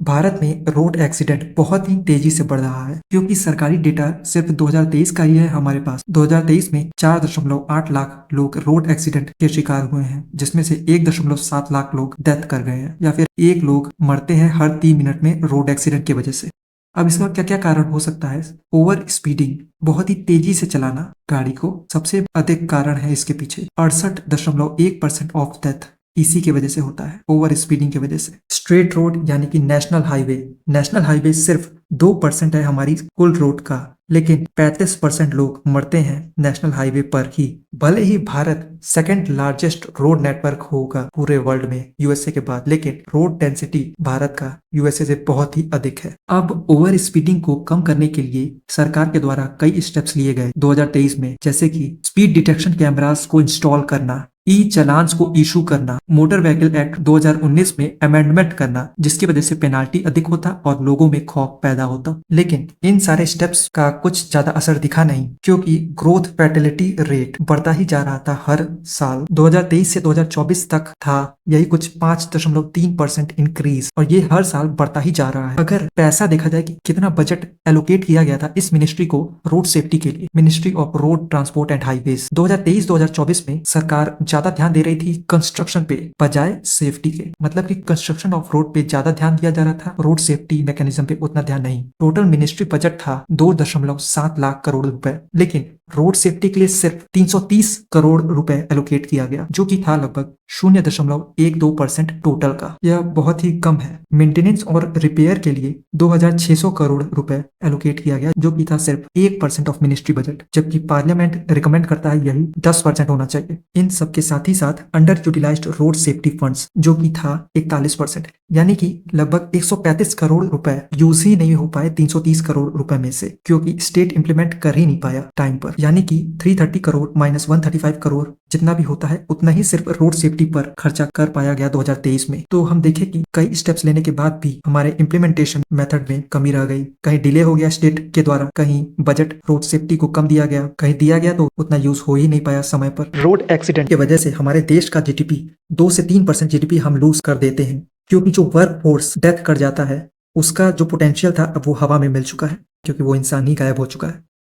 भारत में road accident बहुत ही तेजी से बढ़ रहा है क्योंकि सरकारी डेटा सिर्फ 2023 का ही है हमारे पास। 2023 में 4.8 लाख लोग रोड एक्सीडेंट के शिकार हुए हैं, जिसमें से 1.7 लाख लोग डेथ कर गए हैं या फिर एक लोग मरते हैं हर 3 मिनट में रोड एक्सीडेंट की वजह से। अब इसका क्या क्या कारण हो सकता है? ओवर स्पीडिंग, बहुत ही तेजी से चलाना गाड़ी को, सबसे अधिक कारण है इसके पीछे। 68.1% ऑफ डेथ इसी की वजह से होता है, ओवर स्पीडिंग की वजह से। स्ट्रेट रोड यानी कि नेशनल हाईवे सिर्फ 2% है हमारी कुल रोड का, लेकिन 35% लोग मरते हैं नेशनल हाईवे पर ही। भले ही Bharat second largest road network होगा पूरे वर्ल्ड में यूएसए के बाद, लेकिन रोड डेंसिटी भारत का यूएसए से बहुत ही अधिक है। अब ओवर स्पीडिंग को कम करने के लिए सरकार के द्वारा कई स्टेप्स लिए गए 2023 में, जैसे कि स्पीड डिटेक्शन कैमरास को इंस्टॉल करना, ई चलान्स को इशू करना, मोटर व्हीकल एक्ट 2019 में अमेंडमेंट करना, जिसकी वजह से पेनाल्टी अधिक होता और लोगों में खौफ पैदा होता। लेकिन इन सारे स्टेप्स का कुछ ज्यादा असर दिखा नहीं, क्योंकि ग्रोथ फैटेलिटी रेट बढ़ता ही जा रहा था हर साल। 2023 से 2024 तक था यही कुछ 5.3% इंक्रीज, और ये हर साल बढ़ता ही जा रहा है। अगर पैसा देखा जाए कि कितना बजट एलोकेट किया गया था इस मिनिस्ट्री को रोड सेफ्टी के लिए, ministry of road transport and highways, 2023-2024 में सरकार ज्यादा ध्यान दे रही थी कंस्ट्रक्शन पे बजाय सेफ्टी के। मतलब कि कंस्ट्रक्शन ऑफ रोड पे ज्यादा ध्यान दिया जा रहा था, रोड सेफ्टी मैकेनिज्म पे उतना ध्यान नहीं। टोटल मिनिस्ट्री बजट था 2.7 लाख करोड़ रुपए, लेकिन रोड सेफ्टी के लिए सिर्फ 330 करोड़ रुपए एलोकेट किया गया, जो कि था लगभग 0.12% टोटल का। यह बहुत ही कम है। मेंटेनेंस और रिपेयर के लिए 2600 करोड़ रुपए एलोकेट किया गया, जो कि था सिर्फ 1% ऑफ मिनिस्ट्री बजट, जबकि पार्लियामेंट रिकमेंड करता है यही 10% होना चाहिए। इन सबके साथ ही साथ under utilized road safety funds, जो कि था 41%, यानी कि लगभग 135 करोड़ रुपए यूज ही नहीं हो पाए 330 करोड़ रुपए में से, क्योंकि स्टेट इंप्लीमेंट कर ही नहीं पाया टाइम पर। यानी कि 330 करोड़ माइनस 135 करोड़ जितना भी होता है उतना ही सिर्फ रोड सेफ्टी पर खर्चा कर पाया गया 2023 में। तो हम देखें कि कई स्टेप्स लेने के बाद भी हमारे इम्प्लीमेंटेशन मेथड में कमी रह गई। कहीं डिले हो गया स्टेट के द्वारा, कहीं बजट रोड सेफ्टी को कम दिया गया, कहीं दिया गया तो उतना यूज हो ही नहीं पाया समय पर। रोड एक्सीडेंट की वजह से हमारे देश का जीडीपी 2 से 3% जीडीपी हम लूज कर देते हैं, क्योंकि जो वर्क फोर्स डेथ कर जाता है उसका जो पोटेंशियल था अब वो हवा में मिल चुका है, क्योंकि वो इंसान ही गायब हो चुका है।